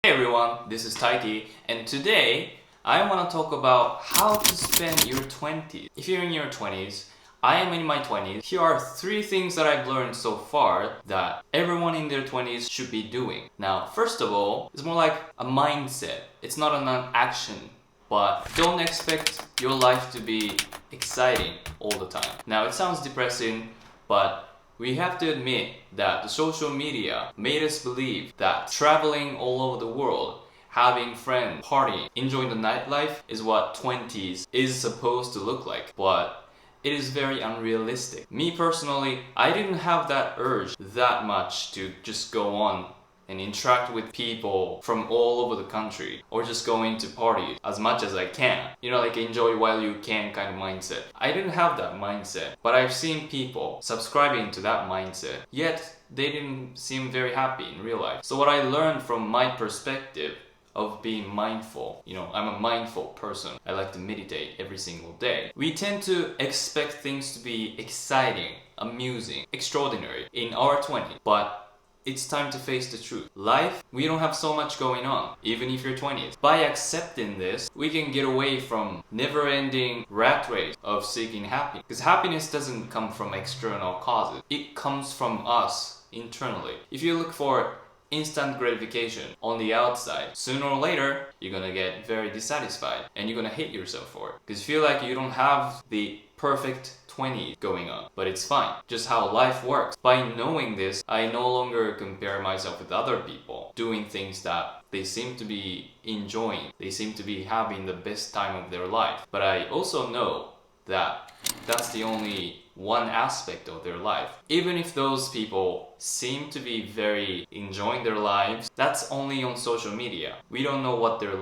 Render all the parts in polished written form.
Hey everyone, this is Taiki, and today I want to talk about how to spend your 20s. If you're in your 20s, I am in my 20s. Here are 3 things that I've learned so far that everyone in their 20s should be doing. Now, first of all, it's more like a mindset. It's not an action, but don't expect your life to be exciting all the time. Now, it sounds depressing, but we have to admit that the social media made us believe that traveling all over the world, having friends, partying, enjoying the nightlife is what 20s is supposed to look like. But it is very unrealistic. Me personally, I didn't have that urge that much to just go on and interact with people from all over the country, or just going to parties as much as I can. You know, like enjoy while you can kind of mindset. I didn't have that mindset, but I've seen people subscribing to that mindset, yet they didn't seem very happy in real life. So what I learned from my perspective of being mindful, I'm a mindful person. I like to meditate every single day. We tend to expect things to be exciting, amusing, extraordinary in our 20s, but it's time to face the truth. Life, we don't have so much going on, even if you're 20s. By accepting this, we can get away from never-ending rat race of seeking happiness. Because happiness doesn't come from external causes. It comes from us internally. If you look for instant gratification on the outside, sooner or later, you're gonna get very dissatisfied and you're gonna hate yourself for it. Because you feel like you don't have the perfect 20 going on, but it's fine. Just how life works. By knowing this, I no longer compare myself with other people doing things that they seem to be enjoying. They seem to be having the best time of their life. But I also know that that's the only one aspect of their life. Even if those people seem to be very enjoying their lives, that's only on social media. We don't know what their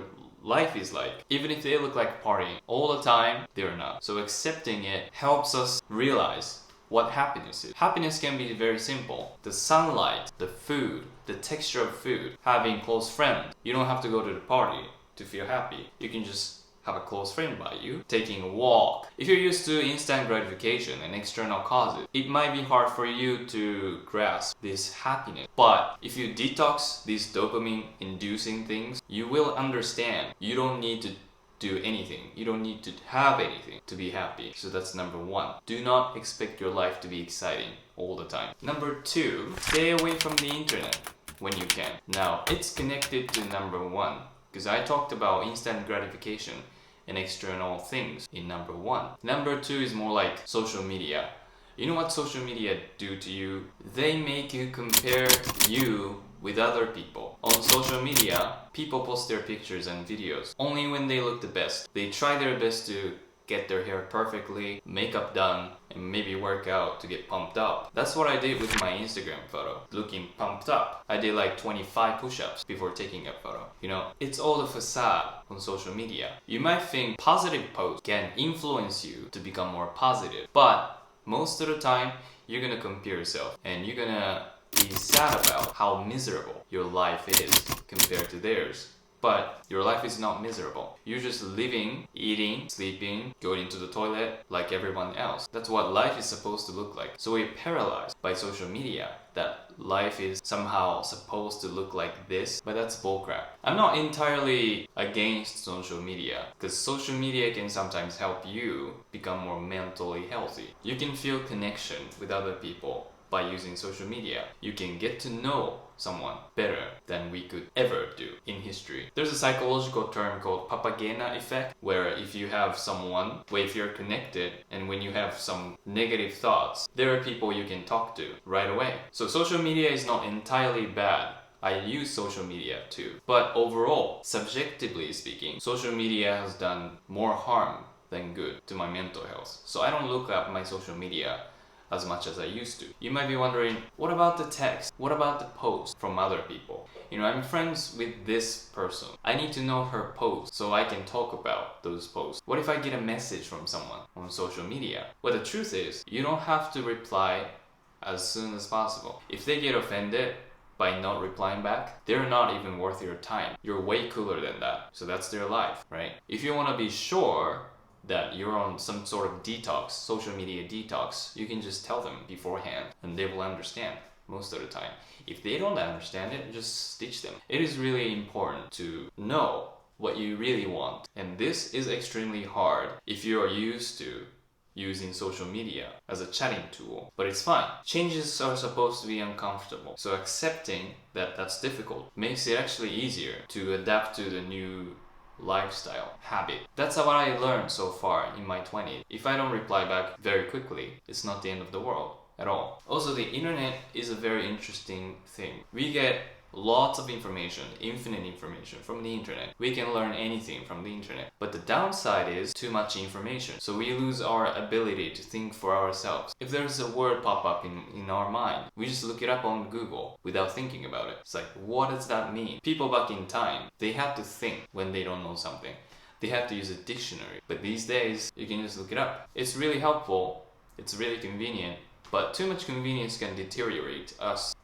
life is like. Even if they look like partying all the time, they're not. So accepting it helps us realize what happiness is. Happiness can be very simple. The sunlight, the food, the texture of food, having close friends. You don't have to go to the party to feel happy. You can just have a close friend by you, taking a walk. If you're used to instant gratification and external causes, it might be hard for you to grasp this happiness. But if you detox these dopamine-inducing things, you will understand you don't need to do anything. You don't need to have anything to be happy. So that's number 1. Do not expect your life to be exciting all the time. Number 2, stay away from the internet when you can. Now, it's connected to number 1, because I talked about instant gratification and external things in number 1. Number 2 is more like social media. You know what social media do to you? They make you compare you with other people. On social media, people post their pictures and videos only when they look the best. They try their best to get their hair perfectly, makeup done, and maybe work out to get pumped up. That's what I did with my Instagram photo, looking pumped up. I did like 25 push-ups before taking a photo. It's all a facade on social media. You might think positive posts can influence you to become more positive, but most of the time, you're gonna compare yourself and you're gonna be sad about how miserable your life is compared to theirs. But your life is not miserable. You're just living, eating, sleeping, going into the toilet like everyone else. That's what life is supposed to look like. So we're paralyzed by social media that life is somehow supposed to look like this, but that's bullcrap. I'm not entirely against social media, because social media can sometimes help you become more mentally healthy. You can feel connection with other people by using social media. You can get to know someone better than we could ever do in history. There's a psychological term called Papagena effect, where if you have someone, if you're connected, and when you have some negative thoughts, there are people you can talk to right away. So social media is not entirely bad. I use social media too. But overall, subjectively speaking, social media has done more harm than good to my mental health. So I don't look at my social media as much as I used to. You might be wondering, what about the text? What about the post from other people? I'm friends with this person. I need to know her post so I can talk about those posts. What if I get a message from someone on social media? Well, the truth is, you don't have to reply as soon as possible. If they get offended by not replying back, they're not even worth your time. You're way cooler than that. So that's their life, right? If you want to be sure that you're on some sort of detox, social media detox, you can just tell them beforehand and they will understand. most of the time. If they don't understand it, just teach them. It is really important to know what you really want. And this is extremely hard if you are used to using social media as a chatting tool. But it's fine. Changes are supposed to be uncomfortable. So accepting that that's difficult makes it actually easier to adapt to the new lifestyle habit. That's what I learned so far in my 20s. If I don't reply back very quickly, it's not the end of the world at all. Also, the internet is a very interesting thing. We get lots of information, infinite information from the internet. We can learn anything from the internet. But the downside is too much information. So we lose our ability to think for ourselves. If there's a word pop up in our mind, we just look it up on Google without thinking about it. It's like, what does that mean? People back in time, they had to think when they don't know something. They had to use a dictionary. But these days, you can just look it up. It's really helpful. It's really convenient. But too much convenience can deteriorate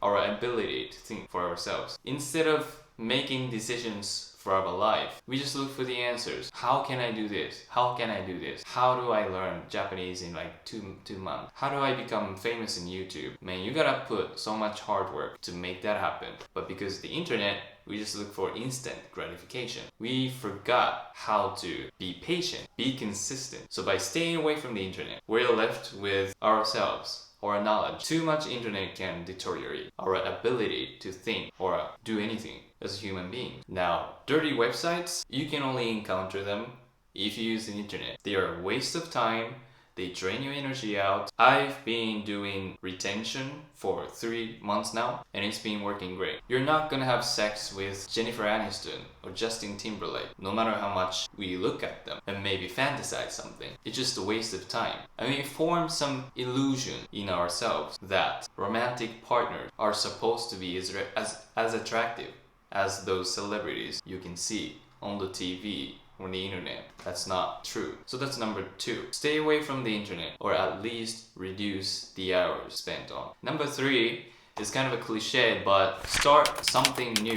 our ability to think for ourselves. Instead of making decisions for our life, we just look for the answers. How can I do this? How can I do this? How do I learn Japanese in like two months? How do I become famous in YouTube? Man, you gotta put so much hard work to make that happen. But because of the internet, we just look for instant gratification. We forgot how to be patient, be consistent. So by staying away from the internet, we're left with ourselves. Or knowledge. Too much internet can deteriorate our ability to think or do anything as a human being. Now, dirty websites, you can only encounter them if you use the internet. They are a waste of time. They drain your energy out. I've been doing retention for 3 months now, and it's been working great. You're not gonna have sex with Jennifer Aniston or Justin Timberlake, no matter how much we look at them and maybe fantasize something. It's just a waste of time. I mean, it forms some illusion in ourselves that romantic partners are supposed to be as attractive as those celebrities you can see on the TV or the internet. That's not true. So that's number 2. Stay away from the internet, or at least reduce the hours spent on. Number 3 is kind of a cliche, but start something new.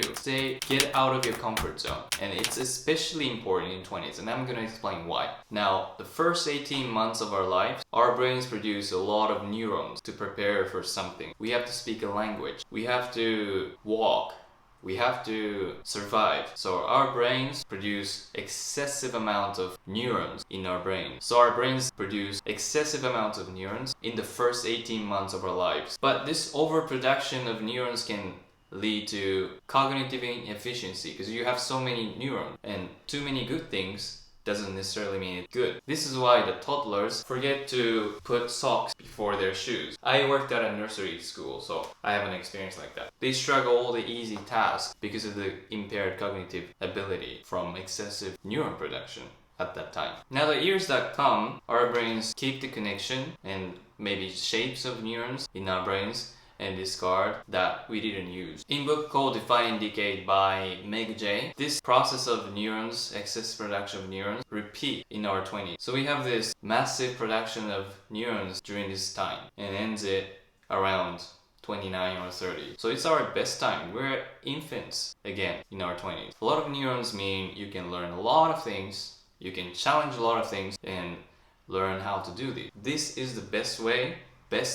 Get out of your comfort zone. And it's especially important in 20s, and I'm gonna explain why. Now, the first 18 months of our life, our brains produce a lot of neurons to prepare for something. We have to speak a language. We have to walk. We have to survive. So our brains produce excessive amount of neurons in our brains. So our brains produce excessive amounts of neurons in the first 18 months of our lives. But this overproduction of neurons can lead to cognitive inefficiency because you have so many neurons, and too many good things doesn't necessarily mean it's good. This is why the toddlers forget to put socks before their shoes. I worked at a nursery school, so I have an experience like that. They struggle all the easy tasks because of the impaired cognitive ability from excessive neuron production at that time. Now, the years that come, our brains keep the connection and maybe shapes of neurons in our brains and discard that we didn't use. In book called Defying Decay by Meg J, this process of neurons, excess production of neurons, repeat in our 20s. So we have this massive production of neurons during this time and ends it around 29 or 30. So it's our best time. We're infants again in our 20s. A lot of neurons mean you can learn a lot of things, you can challenge a lot of things and learn how to do these. This is the best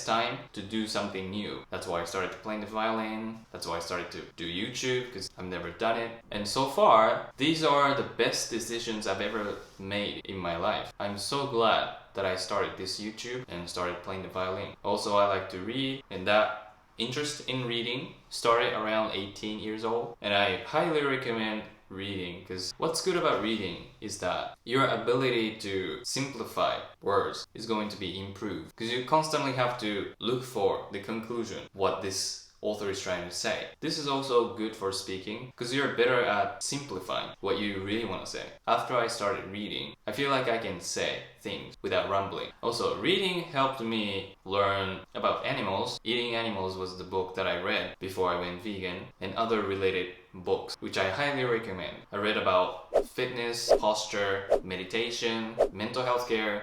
time to do something new. That's why I started playing the violin. That's why I started to do YouTube, because I've never done it. And so far, these are the best decisions I've ever made in my life. I'm so glad that I started this YouTube and started playing the violin. Also, I like to read, and that interest in reading started around 18 years old. And I highly recommend reading, because what's good about reading is that your ability to simplify words is going to be improved, because you constantly have to look for the conclusion, what this author is trying to say. This is also good for speaking, because you're better at simplifying what you really want to say. After I started reading, I feel like I can say things without rambling. Also, reading helped me learn about animals. Eating Animals was the book that I read before I went vegan, and other related books, which I highly recommend. I read about fitness, posture, meditation, mental health care,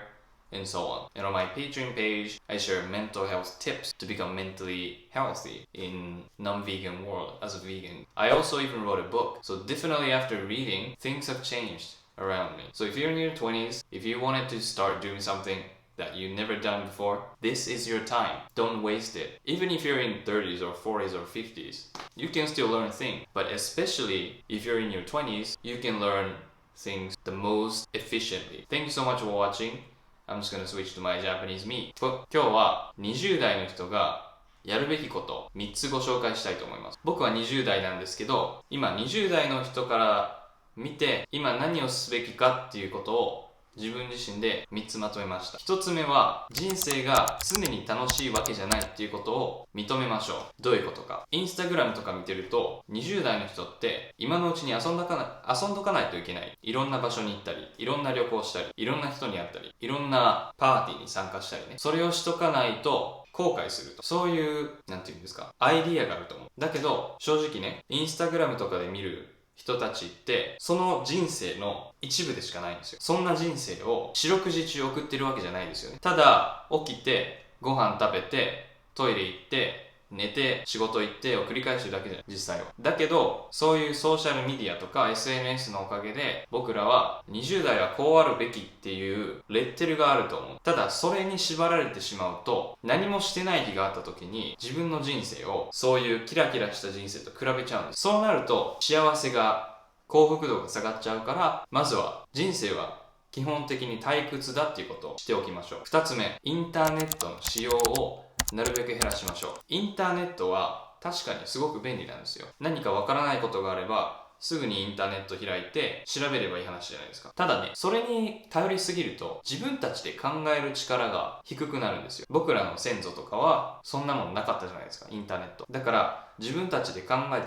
and so on. And on my Patreon page, I share mental health tips to become mentally healthy in non-vegan world as a vegan. I also even wrote a book. So definitely after reading, things have changed around me. So if you're in your 20s, if you wanted to start doing something that you've never done before, this is your time. Don't waste it. Even if you're in 30s or 40s or 50s, you can still learn things. But especially if you're in your 20s, you can learn things the most efficiently. Thank you so much for watching. I'm just gonna switch to my Japanese me. 今日は20代の人がやるべきこと3つご紹介したいと思います。僕は20代なんですけど、今20代の人から見て今何をすべきかっていうことを自分自身で3つまとめました。1つ目は、人生が常に楽しいわけじゃないっていうことを認めましょう。どういうことか。インスタグラムとか見てると、20代の人って今のうちに遊んどかないといけない。いろんな場所に行ったり、いろんな旅行したり、いろんな人に会ったり、いろんなパーティーに参加したりね。それをしとかないと後悔すると。そういう、なんていうんですか、アイディアがあると思う。だけど、正直ね、インスタグラムとかで見る人たちってその人生の一部でしかないんですよ。そんな人生を四六時中送ってるわけじゃないですよね。ただ起きてご飯食べてトイレ行って寝て仕事行ってを繰り返してるだけじゃない、実際は。だけどそういうソーシャルメディアとか SNS のおかげで僕らは20代はこうあるべきっていうレッテルがあると思う。ただそれに縛られてしまうと、何もしてない日があった時に自分の人生をそういうキラキラした人生と比べちゃうんです。そうなると幸せが、幸福度が下がっちゃうから、まずは人生は基本的に退屈だっていうことをしておきましょう。2つ目、インターネットの使用をなるべく減らしましょう。インターネットは確かにすごく便利なんですよ。何かわからないことがあればすぐにインターネット開いて調べればいい話じゃないですか。ただね、それに頼りすぎると自分たちで考える力が低くなるんですよ。僕らの先祖とかはそんなもんなかったじゃないですか、インターネット。だから自分たちで考え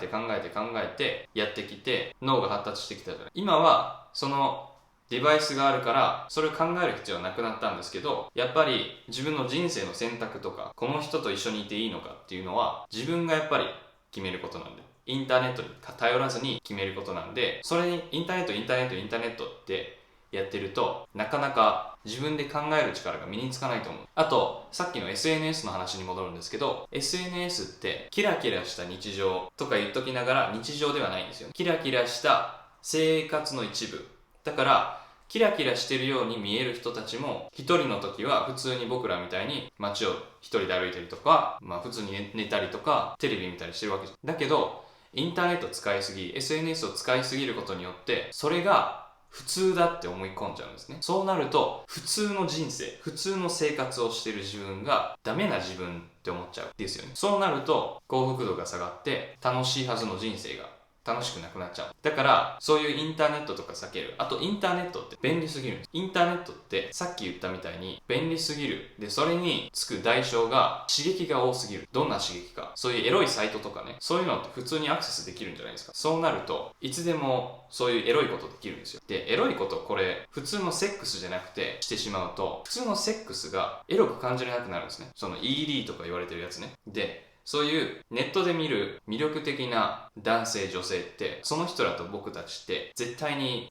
てやってきて脳が発達してきたじゃない。今はそのデバイスがあるからそれを考える必要はなくなったんですけど、やっぱり自分の人生の選択とかこの人と一緒にいていいのかっていうのは自分がやっぱり決めることなんで、インターネットに頼らずに決めることなんで、それにインターネットってやってるとなかなか自分で考える力が身につかないと思う。あとさっきの SNS の話に戻るんですけど、 SNS ってキラキラした日常とか言っときながら日常ではないんですよ。キラキラした生活の一部だから、キラキラしてるように見える人たちも一人の時は普通に僕らみたいに街を一人で歩いたりとか、普通に寝たりとかテレビ見たりしてるわけじゃん。だけどインターネット使いすぎ、 SNS を使いすぎることによってそれが普通だって思い込んじゃうんですね。そうなると普通の人生、普通の生活をしてる自分がダメな自分って思っちゃうですよね。そうなると幸福度が下がって楽しいはずの人生が楽しくなくなっちゃう。だからそういうインターネットとか避ける。あとインターネットって便利すぎるんです。インターネットってさっき言ったみたいに便利すぎる。でそれにつく代償が刺激が多すぎる。どんな刺激か、そういうエロいサイトとかね、そういうのって普通にアクセスできるんじゃないですか。そうなるといつでもそういうエロいことできるんですよ。でエロいこと、これ普通のセックスじゃなくてしてしまうと普通のセックスがエロく感じられなくなるんですね。その ED とか言われてるやつね。でそういうネットで見る魅力的な男性女性ってその人らと僕たちって絶対に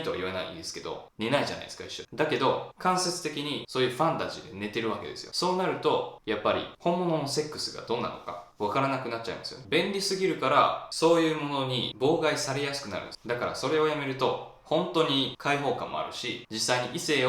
とは言わないですけど寝ないじゃないですか、一緒。だけど間接的にそういうファンタジーで寝てるわけですよ。そうなるとやっぱり本物のセックスがどんなのかわからなくなっちゃいますよね。便利すぎるからそういうものに妨害されやすくなるんです。だからそれをやめると本当に開放感もあるし、実際に異性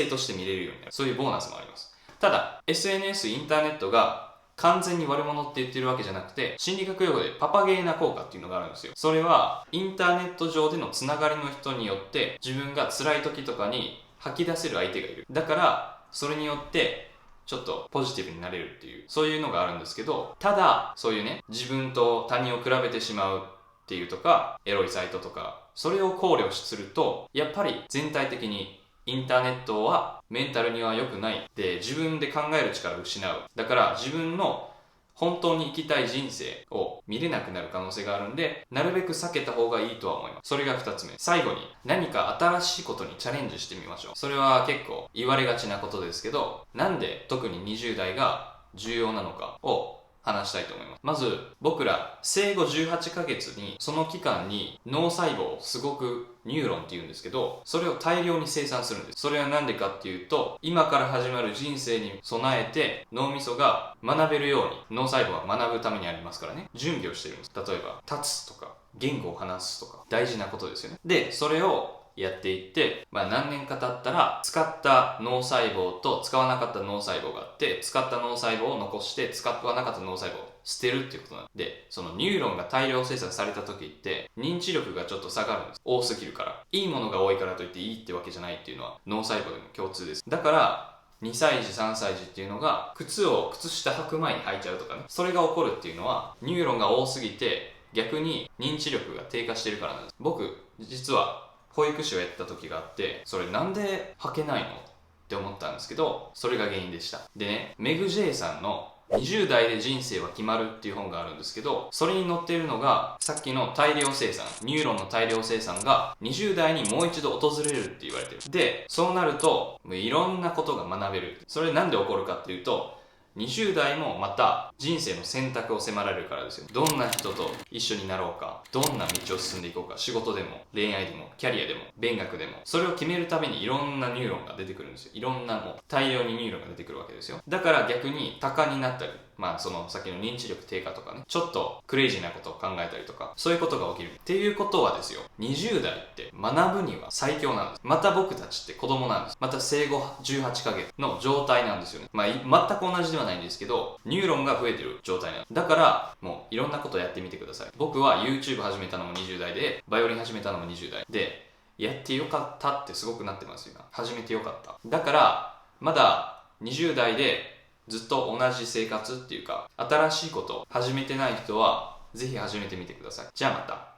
として見れるようになる。そういうボーナスもあります。ただ SNS インターネットが完全に悪者って言ってるわけじゃなくて、心理学用語でパパゲーな効果っていうのがあるんですよ。それはインターネット上でのつながりの人によって自分が辛い時とかに吐き出せる相手がいる。だからそれによってちょっとポジティブになれるっていう、そういうのがあるんですけど、ただそういうね、自分と他人を比べてしまうっていうとかエロいサイトとか、それを考慮するとやっぱり全体的にインターネットはメンタルには良くないで、自分で考える力を失う。だから自分の本当に生きたい人生を見れなくなる可能性があるんで、なるべく避けた方がいいとは思います。それが2つ目。最後に何か新しいことにチャレンジしてみましょう。それは結構言われがちなことですけど、なんで特に20代が重要なのかを話したいと思います。まず僕ら生後18ヶ月にその期間に脳細胞、すごくニューロンっていうんですけど、それを大量に生産するんです。それはなんでかっていうと、今から始まる人生に備えて脳みそが学べるように、脳細胞は学ぶためにありますからね、準備をしてるんです。例えば立つとか言語を話すとか大事なことですよね。でそれをやっていって、何年か経ったら使った脳細胞と使わなかった脳細胞があって、使った脳細胞を残して使わなかった脳細胞を捨てるっていうことなんで、そのニューロンが大量生産された時って認知力がちょっと下がるんです。多すぎるから。いいものが多いからといっていいってわけじゃないっていうのは脳細胞でも共通です。だから2歳児3歳児っていうのが靴下履く前に履いちゃうとかね、それが起こるっていうのはニューロンが多すぎて逆に認知力が低下してるからなんです。僕実は保育士をやった時があって、それなんで履けないのって思ったんですけど、それが原因でした。でね、メグ・ジェイさんの20代で人生は決まるっていう本があるんですけど、それに載っているのがさっきの大量生産、ニューロンの大量生産が20代にもう一度訪れるって言われてる。で、そうなるといろんなことが学べる。それなんで起こるかっていうと、20代もまた人生の選択を迫られるからですよ。どんな人と一緒になろうか、どんな道を進んでいこうか、仕事でも恋愛でもキャリアでも勉学でも、それを決めるためにいろんなニューロンが出てくるんですよ。いろんな大量にニューロンが出てくるわけですよ。だから逆に多感になったり、その先の認知力低下とかね、ちょっとクレイジーなことを考えたりとか、そういうことが起きるっていうことはですよ、20代って学ぶには最強なんです。また僕たちって子供なんです。また生後18ヶ月の状態なんですよね。全く同じではないんですけど、ニューロンが増えてる状態なんです。だからもういろんなことやってみてください。僕は YouTube 始めたのも20代で、バイオリン始めたのも20代で、やってよかったってすごくなってます今。始めてよかった。だからまだ20代でずっと同じ生活っていうか、新しいことを始めてない人はぜひ始めてみてください。じゃあまた。